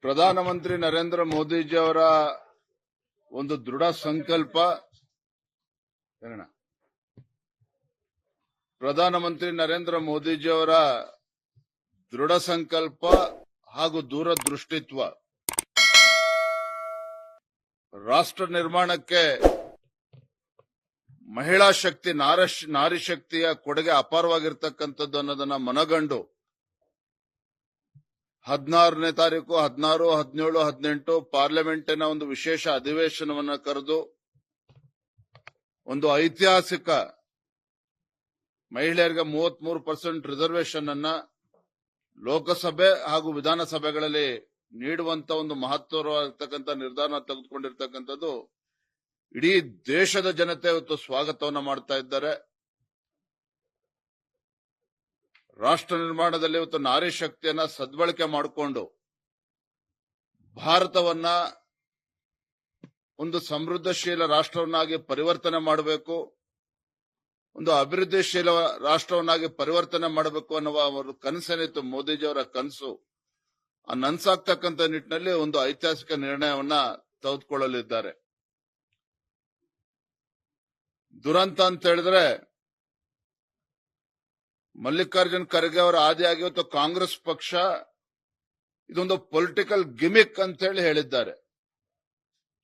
ಪ್ರಧಾನಮಂತ್ರಿ ನರೇಂದ್ರ ಮೋದಿಜಿಯವರ ಒಂದು ದೃಢ ಸಂಕಲ್ಪ ಪ್ರಧಾನಮಂತ್ರಿ ನರೇಂದ್ರ ಮೋದಿಜಿಯವರ ದೃಢ ಸಂಕಲ್ಪ ಹಾಗೂ ದೂರದೃಷ್ಟಿತ್ವ ರಾಷ್ಟ್ರ ನಿರ್ಮಾಣಕ್ಕೆ ಮಹಿಳಾ ಶಕ್ತಿ ನಾರಿ ಶಕ್ತಿಯ ಕೊಡುಗೆ ಅಪಾರವಾಗಿರ್ತಕ್ಕಂಥದ್ದು ಅನ್ನೋದನ್ನ ಮನಗಂಡು 16ನೇ ತಾರೀಕು 16, 17, 18 ಪಾರ್ಲಿಮೆಂಟಿನ ಒಂದು ವಿಶೇಷ ಅಧಿವೇಶನವನ್ನು ಕರೆದು ಒಂದು ಐತಿಹಾಸಿಕ ಮಹಿಳೆಯರಿಗೆ 33% ರಿಸರ್ವೇಶನ್ ಅನ್ನ ಲೋಕಸಭೆ ಹಾಗೂ ವಿಧಾನಸಭೆಗಳಲ್ಲಿ ನೀಡುವಂತ ಒಂದು ಮಹತ್ವವಾಗಿರ್ತಕ್ಕಂಥ ನಿರ್ಧಾರ ತೆಗೆದುಕೊಂಡಿರ್ತಕ್ಕಂಥದ್ದು ಇಡೀ ದೇಶದ ಜನತೆ ಇವತ್ತು ಸ್ವಾಗತವನ್ನ ಮಾಡ್ತಾ ಇದ್ದಾರೆ. ರಾಷ್ಟ್ರ ನಿರ್ಮಾಣದಲ್ಲಿ ಇವತ್ತು ನಾರಿ ಶಕ್ತಿಯನ್ನ ಸದ್ಬಳಕೆ ಮಾಡಿಕೊಂಡು ಭಾರತವನ್ನ ಒಂದು ಸಮೃದ್ಧಶೀಲ ರಾಷ್ಟ್ರವನ್ನಾಗಿ ಪರಿವರ್ತನೆ ಮಾಡಬೇಕು, ಒಂದು ಅಭಿವೃದ್ಧಿಶೀಲ ರಾಷ್ಟ್ರವನ್ನಾಗಿ ಪರಿವರ್ತನೆ ಮಾಡಬೇಕು ಅನ್ನುವ ಅವರ ಕನಸೇನಿತ್ತು ಮೋದಿಜಿಯವರ ಕನಸು. ಆ ನನ್ಸಾಗ್ತಕ್ಕಂಥ ನಿಟ್ಟಿನಲ್ಲಿ ಒಂದು ಐತಿಹಾಸಿಕ ನಿರ್ಣಯವನ್ನ ತೆಗೆದುಕೊಳ್ಳಲಿದ್ದಾರೆ. ದುರಂತ ಅಂತ ಹೇಳಿದ್ರೆ ಮಲ್ಲಿಕಾರ್ಜುನ್ ಖರ್ಗೆ ಅವರ ಆದಿಯಾಗಿ ಇವತ್ತು ಕಾಂಗ್ರೆಸ್ ಪಕ್ಷ ಇದೊಂದು ಪೊಲಿಟಿಕಲ್ ಗಿಮಿಕ್ ಅಂತ ಹೇಳಿದ್ದಾರೆ.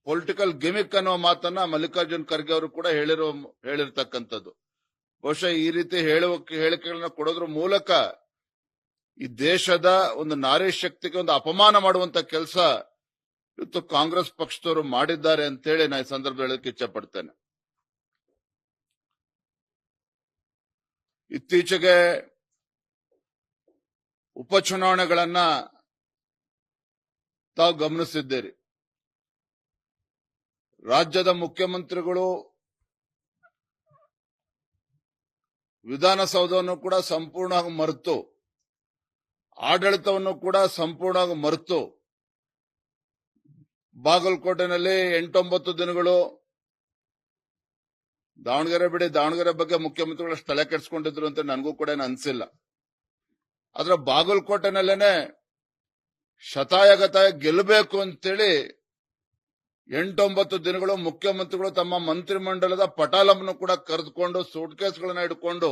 ಪೊಲಿಟಿಕಲ್ ಗಿಮಿಕ್ ಅನ್ನುವ ಮಾತನ್ನ ಮಲ್ಲಿಕಾರ್ಜುನ್ ಖರ್ಗೆ ಅವರು ಕೂಡ ಹೇಳಿರ್ತಕ್ಕಂಥದ್ದು. ಬಹುಶಃ ಈ ರೀತಿ ಹೇಳಿಕೆಗಳನ್ನ ಕೊಡೋದ್ರ ಮೂಲಕ ಈ ದೇಶದ ಒಂದು ನಾರಿ ಶಕ್ತಿಗೆ ಒಂದು ಅಪಮಾನ ಮಾಡುವಂತ ಕೆಲಸ ಇವತ್ತು ಕಾಂಗ್ರೆಸ್ ಪಕ್ಷದವರು ಮಾಡಿದ್ದಾರೆ ಅಂತೇಳಿ ನಾನು ಈ ಸಂದರ್ಭ ಹೇಳಕ್ಕೆ ಇಚ್ಛೆ ಪಡ್ತೇನೆ. ಇತ್ತೀಚೆಗೆ ಉಪಚುನಾವಣೆಗಳನ್ನ ತಾವು ಗಮನಿಸಿದ್ದೀರಿ. ರಾಜ್ಯದ ಮುಖ್ಯಮಂತ್ರಿಗಳು ವಿಧಾನಸೌಧವನ್ನು ಕೂಡ ಸಂಪೂರ್ಣವಾಗಿ ಮರೆತು, ಆಡಳಿತವನ್ನು ಕೂಡ ಸಂಪೂರ್ಣವಾಗಿ ಮರೆತು, ಬಾಗಲಕೋಟೆನಲ್ಲಿ 8-9 ದಿನಗಳು ದಾವಣಗೆರೆ ಬಿಡಿ, ದಾವಣಗೆರೆ ಬಗ್ಗೆ ಮುಖ್ಯಮಂತ್ರಿಗಳು ತಲೆ ಕೆಡಿಸ್ಕೊಂಡಿದ್ರು ಅಂತ ನನಗೂ ಕೂಡ ಅನ್ಸಿಲ್ಲ. ಆದ್ರೆ ಬಾಗಲಕೋಟೆನಲ್ಲೇನೆ ಶತಾಯಗತಾಯ ಗೆಲ್ಲಬೇಕು ಅಂತೇಳಿ 8-9 ದಿನಗಳು ಮುಖ್ಯಮಂತ್ರಿಗಳು ತಮ್ಮ ಮಂತ್ರಿಮಂಡಲದ ಪಟಾಲವನ್ನು ಕೂಡ ಕರೆದುಕೊಂಡು ಸೂಟ್ಕೇಸ್ಗಳನ್ನ ಹಿಡ್ಕೊಂಡು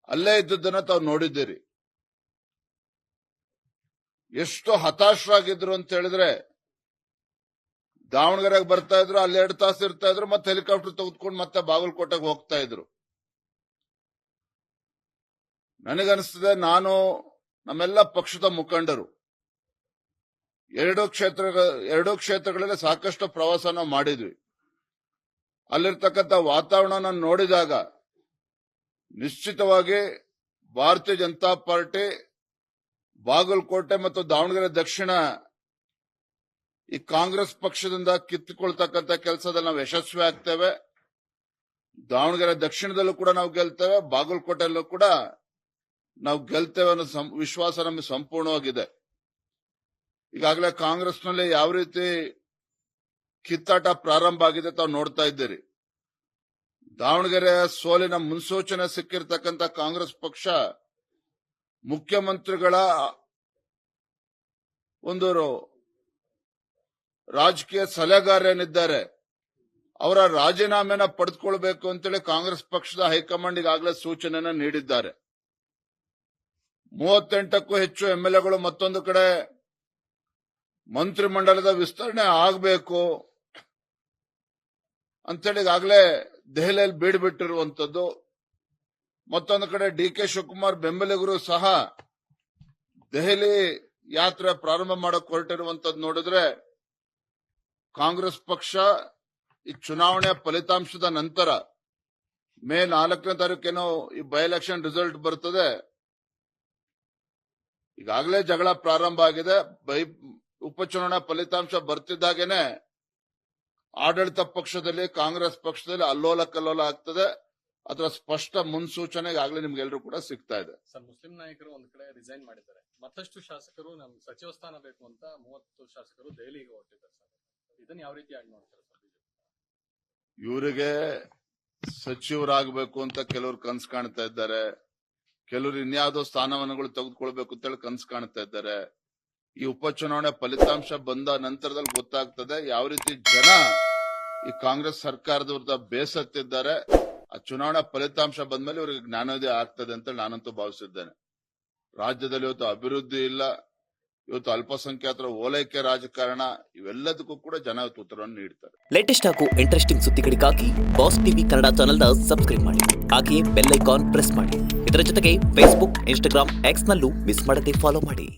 ಅಲ್ಲೇ ಇದ್ದದ್ದನ್ನ ತಾವು ನೋಡಿದ್ದೀರಿ. ಎಷ್ಟು ಹತಾಶರಾಗಿದ್ರು ಅಂತ ಹೇಳಿದ್ರೆ, ದಾವಣಗೆರೆಗೆ ಬರ್ತಾ ಇದ್ರು, ಅಲ್ಲಿ 2 ತಾಸು ಇರ್ತಾ ಇದ್ರು, ಮತ್ತೆ ಹೆಲಿಕಾಪ್ಟರ್ ತೆಗೆದುಕೊಂಡು ಮತ್ತೆ ಬಾಗಲಕೋಟೆಗೆ ಹೋಗ್ತಾ ಇದ್ರು. ನನಗನ್ನಿಸ್ತದೆ, ನಾನು ನಮ್ಮೆಲ್ಲ ಪಕ್ಷದ ಮುಖಂಡರು ಎರಡೂ ಕ್ಷೇತ್ರಗಳಲ್ಲಿ ಸಾಕಷ್ಟು ಪ್ರವಾಸನ ಮಾಡಿದ್ವಿ. ಅಲ್ಲಿರ್ತಕ್ಕಂಥ ವಾತಾವರಣ ನೋಡಿದಾಗ ನಿಶ್ಚಿತವಾಗಿ ಭಾರತೀಯ ಜನತಾ ಪಾರ್ಟಿ ಬಾಗಲಕೋಟೆ ಮತ್ತು ದಾವಣಗೆರೆ ದಕ್ಷಿಣ ಈ ಕಾಂಗ್ರೆಸ್ ಪಕ್ಷದಿಂದ ಕಿತ್ತುಕೊಳ್ತಕ್ಕಂಥ ಕೆಲಸದಲ್ಲಿ ನಾವು ಯಶಸ್ವಿ ಆಗ್ತೇವೆ. ದಾವಣಗೆರೆ ದಕ್ಷಿಣದಲ್ಲೂ ಕೂಡ ನಾವು ಗೆಲ್ತೇವೆ, ಬಾಗಲಕೋಟೆಯಲ್ಲೂ ಕೂಡ ನಾವು ಗೆಲ್ತೇವೆ ಅನ್ನೋ ವಿಶ್ವಾಸ ನಮಗೆ ಸಂಪೂರ್ಣವಾಗಿದೆ. ಈಗಾಗಲೇ ಕಾಂಗ್ರೆಸ್ನಲ್ಲಿ ಯಾವ ರೀತಿ ಕಿತ್ತಾಟ ಪ್ರಾರಂಭ ಆಗಿದೆ ತಾವು ನೋಡ್ತಾ ಇದ್ದೀರಿ. ದಾವಣಗೆರೆ ಸೋಲಿನ ಮುನ್ಸೂಚನೆ ಸಿಕ್ಕಿರ್ತಕ್ಕಂಥ ಕಾಂಗ್ರೆಸ್ ಪಕ್ಷ ಮುಖ್ಯಮಂತ್ರಿಗಳ ಒಂದು ರಾಜಕೀಯ ಸಲಹೆಗಾರನಿದ್ದಾರೆ, ಅವರ ರಾಜೀನಾಮೆನ ಪಡೆದುಕೊಳ್ಬೇಕು ಅಂತೇಳಿ ಕಾಂಗ್ರೆಸ್ ಪಕ್ಷದ ಹೈಕಮಾಂಡ್ ಈಗಾಗಲೇ ಸೂಚನೆಯನ್ನ ನೀಡಿದ್ದಾರೆ. 38ಕ್ಕೂ ಹೆಚ್ಚು ಎಂಎಲ್ಎಗಳು ಮತ್ತೊಂದು ಕಡೆ ಮಂತ್ರಿಮಂಡಲದ ವಿಸ್ತರಣೆ ಆಗಬೇಕು ಅಂತೇಳಿ ಈಗಾಗಲೇ ದೆಹಲಿಯಲ್ಲಿ ಬೀಡ್ಬಿಟ್ಟಿರುವಂತದ್ದು. ಮತ್ತೊಂದು ಕಡೆ ಡಿ.ಕೆ. ಶಿವಕುಮಾರ್ ಬೆಂಬಲಿಗರು ಸಹ ದೆಹಲಿ ಯಾತ್ರೆ ಪ್ರಾರಂಭ ಮಾಡಕ್ ಹೊರಟಿರುವಂತದ್ದು ನೋಡಿದ್ರೆ, ಕಾಂಗ್ರೆಸ್ ಪಕ್ಷ ಈ ಚುನಾವಣೆಯ ಫಲಿತಾಂಶದ ನಂತರ ಮೇ 4ನೇ ತಾರೀಕೇನೋ ಈ ಬೈ ಎಲೆಕ್ಷನ್ ರಿಸಲ್ಟ್ ಬರ್ತದೆ. ಈಗಾಗಲೇ ಜಗಳ ಪ್ರಾರಂಭ ಆಗಿದೆ. ಉಪಚುನಾವಣಾ ಫಲಿತಾಂಶ ಬರ್ತಿದ್ದಾಗೇನೆ ಆಡಳಿತ ಪಕ್ಷದಲ್ಲಿ, ಕಾಂಗ್ರೆಸ್ ಪಕ್ಷದಲ್ಲಿ ಅಲ್ಲೋಲ ಕಲ್ಲೋಲ ಆಗ್ತದೆ. ಅದರ ಸ್ಪಷ್ಟ ಮುನ್ಸೂಚನೆ ಈಗಾಗಲೇ ನಿಮ್ಗೆಲ್ಲರೂ ಕೂಡ ಸಿಗ್ತಾ ಇದೆ. ಸರ್, ಮುಸ್ಲಿಂ ನಾಯಕರು ಒಂದ್ ಕಡೆ ರಿಸೈನ್ ಮಾಡಿದ್ದಾರೆ, ಮತ್ತಷ್ಟು ಶಾಸಕರು ನಮ್ ಸಚಿವ ಸ್ಥಾನ ಬೇಕು ಅಂತ 30 ಶಾಸಕರು ದೆಹಲಿಗೆ ಹೊರಟಿದ್ದಾರೆ ಸರ್. ಇದನ್ನ ಯಾವ ರೀತಿ ಆಗಿ ನೋಡ್ತಾರೆ ಸರ್? ಇವರಿಗೆ ಸಚಿವರಾಗಬೇಕು ಅಂತ ಕೆಲವರು ಕನಸು ಕಾಣ್ತಾ ಇದ್ದಾರೆ, ಕೆಲವರು ಇನ್ಯಾವುದೋ ಸ್ಥಾನಮಾನಗಳು ತೆಗೆದುಕೊಳ್ಬೇಕು ಅಂತೇಳಿ ಕನಸು ಕಾಣ್ತಾ ಇದ್ದಾರೆ. ಈ ಉಪಚುನಾವಣೆ ಫಲಿತಾಂಶ ಬಂದ ನಂತರದಲ್ಲಿ ಗೊತ್ತಾಗ್ತದೆ ಯಾವ ರೀತಿ ಜನ ಈ ಕಾಂಗ್ರೆಸ್ ಸರ್ಕಾರದ ವಿರುದ್ಧ ಬೇಸತ್ತಿದ್ದಾರೆ. ಆ ಚುನಾವಣಾ ಫಲಿತಾಂಶ ಬಂದ್ಮೇಲೆ ಇವರಿಗೆ ಜ್ಞಾನೋದಯ ಆಗ್ತದೆ ಅಂತ ನಾನಂತೂ ಭಾವಿಸಿದ್ದೇನೆ. ರಾಜ್ಯದಲ್ಲಿ ಇವತ್ತು ಅಭಿವೃದ್ಧಿ ಇಲ್ಲ, ಇವತ್ತು ಅಲ್ಪಸಂಖ್ಯಾತರ ಓಲೈಕೆ ರಾಜಕಾರಣ, ಇವೆಲ್ಲದಕ್ಕೂ ಕೂಡ ಜನ ಇವತ್ತು ಉತ್ತರವನ್ನು ನೀಡ್ತಾರೆ. ಲೇಟೆಸ್ಟ್ ಹಾಗೂ ಇಂಟ್ರೆಸ್ಟಿಂಗ್ ಸುದ್ದಿಗಳಿಗಾಗಿ ಬಾಸ್ ಟಿವಿ ಕನ್ನಡ ಚಾನೆಲ್ನ ಸಬ್ಸ್ಕ್ರೈಬ್ ಮಾಡಿ. ಹಾಗೆಯೇ ಬೆಲ್ ಐಕಾನ್ ಪ್ರೆಸ್ ಮಾಡಿ. ಇದರ ಜೊತೆಗೆ ಫೇಸ್ಬುಕ್, ಇನ್ಸ್ಟಾಗ್ರಾಮ್, ಎಕ್ಸ್ ನಲ್ಲೂ ಮಿಸ್ ಮಾಡದೆ ಫಾಲೋ ಮಾಡಿ.